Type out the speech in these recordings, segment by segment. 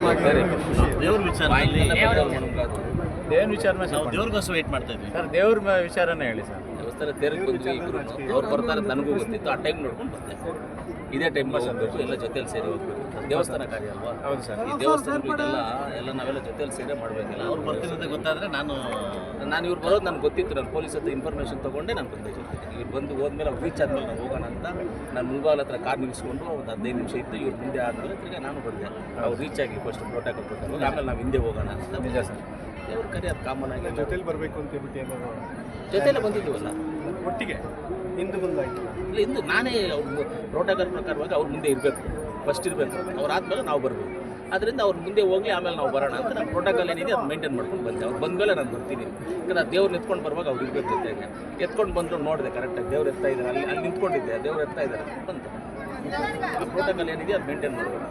ದೇವ್ರ ವಿಚಾರದಲ್ಲಿ ದೇವ್ರ ವಿಚಾರನ ನಾವು ದೇವ್ರಿಗೋಸ್ಕರ ವೇಟ್ ಮಾಡ್ತಾ ಇದ್ವಿ ಸರ್. ದೇವ್ರ ವಿಚಾರನೇ ಹೇಳಿ ಸರ್. ದೇವಸ್ಥಾನ ತೆರೆಗೆ ಬಂದ್ವಿ ಇಬ್ಬರು. ಅವ್ರು ಬರ್ತಾರೆ ನನಗೂ ಗೊತ್ತಿತ್ತು. ಆ ಟೈಮ್ ನೋಡ್ಕೊಂಡು ಬಂದೆ. ಇದೇ ಟೈಮ್ ಹೋಗ್ಬೇಕು, ಎಲ್ಲ ಜೊತೆಲಿ ಸೇರಿ ಹೋಗ್ಬೇಕು. ದೇವಸ್ಥಾನ ಕಾರ್ಯ ಅಲ್ವಾ? ಹೌದು ಸರ್. ಈ ದೇವಸ್ಥಾನಗಳಿಗೆಲ್ಲ ನಾವೆಲ್ಲ ಜೊತೆಲಿ ಸೇರಿ ಮಾಡಬೇಕಲ್ಲ. ಅವ್ರು ಬರ್ತಿರೋದೇ ಗೊತ್ತಾದರೆ ನಾನು ಇವ್ರು ಬರೋದು ನನಗೆ ಗೊತ್ತಿತ್ತು. ನಾನು ಪೊಲೀಸ್ ಹತ್ರ ಇನ್ಫಾರ್ಮೇಷನ್ ತೊಗೊಂಡೆ ನಾನು ಬಂದೆ ಜೊತೆ. ಇವ್ರು ಬಂದು ಹೋದ್ಮೇಲೆ ಅವ್ರು ರೀಚ್ ಆದಮೇಲೆ ನಾವು ಹೋಗೋಣ ಅಂತ ನಾನು ಮುಲ್ಬಾಲ್ ಹತ್ರ ಕಾರ್ ನಿಲ್ಲಿಸ್ಕೊಂಡು ಒಂದು 15 ನಿಮಿಷ ಇತ್ತು. ಇವ್ರು ಮುಂದೆ ಆದಮೇಲೆ ತಿರ್ಗಿ ನಾನು ಬಂದೆ. ಅವ್ರು ರೀಚ್ ಆಗಿ ಫಸ್ಟ್ ಪ್ರೋಟೋಕಾಲ್ ಕೊಟ್ಟರು. ಆಮೇಲೆ ನಾವು ಹಿಂದೆ ಹೋಗೋಣ ಅಂತ. ನಿಜ ಸರ್. ದೇವ್ರ ಕಾರ್ಯ ಅದು ಕಾಮನ್ ಆಗಿ ಜೊತೆಲಿ ಬರಬೇಕು ಅಂತ ಹೇಳ್ಬಿಟ್ಟು ಜೊತೆಯಲ್ಲೇ ಬಂದಿದ್ದೀವಲ್ಲ, ಒಟ್ಟಿಗೆ ಹಿಂದೆ ಬಂದಾಯ್ತು. ಇಲ್ಲ ಇಂದು ನಾನೇ ಅವ್ರು ಪ್ರೋಟೋಕಾಲ್ ಪ್ರಕಾರವಾಗಿ ಅವ್ರ ಮುಂದೆ ಇರಬೇಕು, ಫಸ್ಟ್ ಇರಬೇಕು. ಅವ್ರು ಆದಮೇಲೆ ನಾವು ಬರಬೇಕು. ಅದರಿಂದ ಅವ್ರ ಮುಂದೆ ಹೋಗಿ ಆಮೇಲೆ ನಾವು ಬರೋಣ ಅಂತ ನಾನು ಪ್ರೋಟೋಕಾಲ್ ಏನಿದೆ ಅದು ಮೇಂಟೈನ್ ಮಾಡ್ಕೊಂಡು ಬಂದೆ. ಅವ್ರು ಬಂದಮೇಲೆ ನಾನು ಬರ್ತೀನಿ. ಯಾಕಂದ್ರೆ ದೇವ್ರು ನಿಂತ್ಕೊಂಡು ಬರುವಾಗ ಅವ್ರು ಇರಬೇಕು ಜೊತೆಗೆ. ಎತ್ಕೊಂಡು ಬಂದರು ನೋಡಿದೆ ಕರೆಕ್ಟಾಗಿ ದೇವ್ರು ಎತ್ತಾ ಇದ್ದಾರೆ. ಅಲ್ಲಿ ನಿಂತ್ಕೊಂಡಿದ್ದೆ, ದೇವ್ರು ಎತ್ತಾ ಇದ್ದಾರೆ ಬಂತು. ಆ ಪ್ರೋಟೋಕಾಲ್ ಏನಿದೆ ಅದು ಮೇಂಟೈನ್ ಮಾಡಬೇಕು.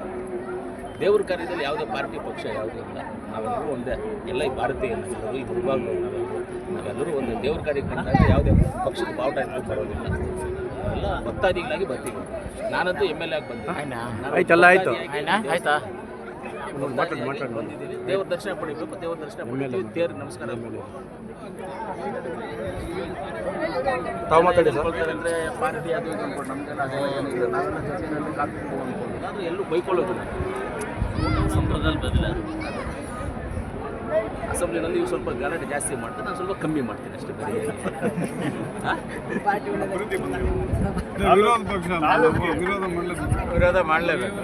ದೇವ್ರ ಕಾರ್ಯದಲ್ಲಿ ಯಾವುದೇ ಪಾರ್ಟಿ ಪಕ್ಷ ಯಾವುದೂ ಇಲ್ಲ. ನಾವೆಲ್ಲರೂ ಒಂದೇ, ಎಲ್ಲ ಈ ಭಾರತೀಯ ಎಲ್ಲರೂ ಈ ಮುಲ್ಬಾಗ್ಲು ನಾವೆಲ್ಲರೂ ಒಂದು ದೇವ್ರ ಕಾರ್ಯಕ್ಕೆ ಬಂದಾಗ ಯಾವುದೇ ಪಕ್ಷದ ಬಾವುಟ ಎಲ್ಲರೂ ಬರೋದಿಲ್ಲ. ಎಲ್ಲ ಭಕ್ತಾದಿಗಳಾಗಿ ಬರ್ತೀವಿ. ನಾನಂತೂ MLA ಆಗಿ ಬಂದೆ. ಆಯ್ತಾ ಬಂದಿದ್ದೀವಿ. ದೇವ್ರ ದರ್ಶನ ಪಡಿಬೇಕು, ದೇವ್ರ ದರ್ಶನ ಪಡಿತೀವಿ. ದೇವ್ರ ನಮಸ್ಕಾರ ತಾವು ಮಾತಾಡಿ ಸರ್. ಅಂದರೆ ಪಾರ್ಟಿ ಅದು ಇದು ಅನ್ಕೊಂಡು ನಮಗೆಲ್ಲ ಏನಿಲ್ಲ. ನಾವೆಲ್ಲ ಜೊತೆಯಲ್ಲಿ ಕಾತ್ಕೊಂಡು ಅನ್ಕೊಂಡಿಲ್ಲ. ಆದರೆ ಎಲ್ಲೂ ಬೈಕೊಳ್ಳೋದಿಲ್ಲ. ಸಂಪ್ರದಾಯದಲ್ಲಿ ಬದಿಲ್ಲ. ಅಸೆಂಬ್ಲಿನಲ್ಲಿ ಇವು ಸ್ವಲ್ಪ ಗಲಾಟೆ ಜಾಸ್ತಿ ಮಾಡ್ತಾರೆ, ನಾನು ಸ್ವಲ್ಪ ಕಮ್ಮಿ ಮಾಡ್ತೀನಿ ಅಷ್ಟೇ. ವಿರೋಧ ಮಾಡಲೇಬೇಕು.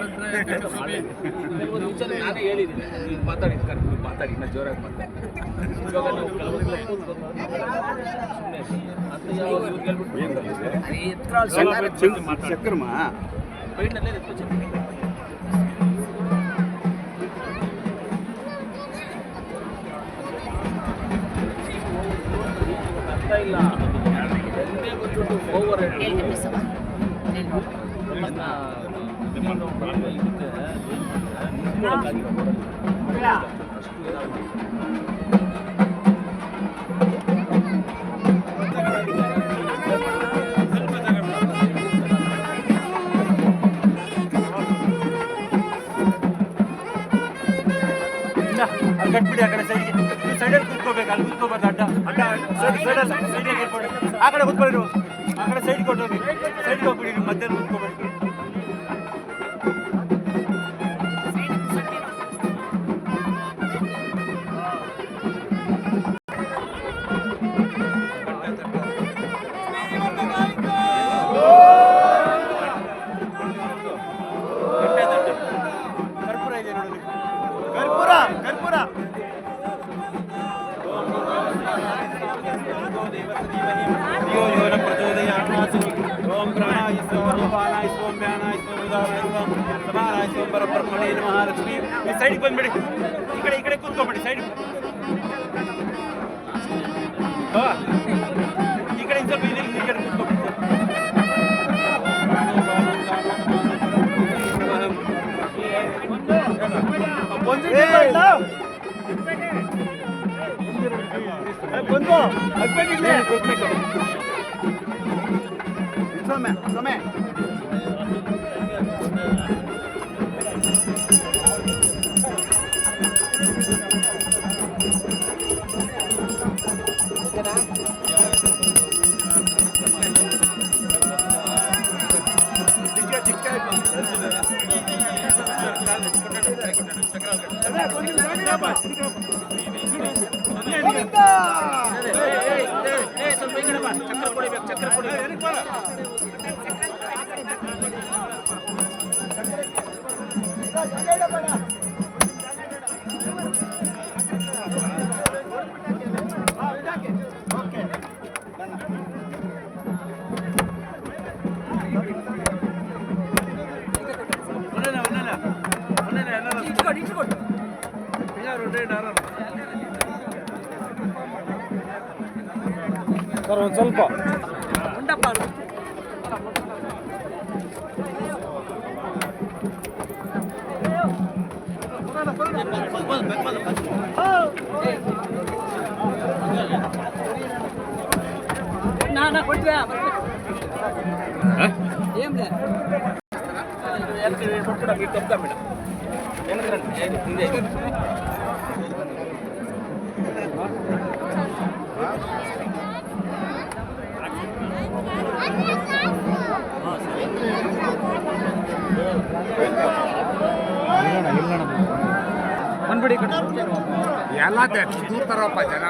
ಒಂದು ವಿಚಾರ ನಾನೇ ಹೇಳಿದ್ದೀನಿ. ನೀವು ಮಾತಾಡಿ ಇನ್ನೂ ಜೋರಾಗಿ ಮಾತಾಡಿ. ಇವಾಗ ನಾವು ಕೆಲವೊಂದು ಚಕ್ರಮ ಬೈಡ್ನಲ್ಲೇ ಅರ್ಥ ಇಲ್ಲ. ಎಣ್ಣೆ ಬಂದ್ಬಿಟ್ಟು ಓವರ್ ಕಟ್ಬಿಡಿ. ಆ ಕಡೆ ಸೈಡಲ್ಲಿ ಕೂತ್ಕೋಬೇಕು. ಅಲ್ಲಿ ಕೂತ್ಕೋಬಾರ್ದು. ಅಡ್ಡ ಸೈಡಿಗೆ ಇಟ್ಕೊಡಿ. ಆ ಕಡೆ ಕೂತ್ಕೊಳ್ಳಿ. ಆ ಕಡೆ ಸೈಡ್ ಕೊಟ್ಟೋಗಿ ಸೈಡ್ಗೆ ಹೋಗ್ಬಿಡಿ. ನೀವು ಮಧ್ಯಾಹ್ನ ಕೂತ್ಕೋಬೇಡಿ. ಕರ್ಪೂರ ಇದೆ ನೋಡಿ. ಕರ್ಪೂರ ಓಂ ಪ್ರಾಣಾಯ ಸ್ವಂ ಪಾನಾಯ ಸ್ವಂ ವ್ಯಾನಾಯ ಸ್ವಂ ಉದಾನಾಯ ಸ್ವಂ ಸಮಾನಾಯ ಸ್ವಂ ಪರಬ್ರಹ್ಮಣೇ ಮಹಾಲಕ್ಷ್ಮಿ. ಈ ಸೈಡ್ಗೆ ಬಂದ್ಬಿಡಿ. ಈ ಕಡೆ ಕೂತ್ಕೊಂಡ್ಬಿಡಿ. ಸೈಡ್ ಈ ಕಡೆ ಸ್ವಲ್ಪ ಈ ಕಡೆ ಕೂತ್ಕೊಂಡ್ಬಿಡಿ. ಸಮಯ ಸ್ವಲ್ಪ ಈ ಕಡೆ ಬಾ. ಚಕ್ರ ಕೊಡಿಬೇಕು. ಚಕ್ರ ಕೊಡಿಬೇಕು. ಸರ್ ಒಂದು ಸ್ವಲ್ಪ ಉಂಡಪ್ಪ ना कोई ಏನ್ ಹಿಂದೆ ಬಂದ್ಬಿಡಿ ಎಲ್ಲ ದೂರ ತರಪ್ಪ ಜನ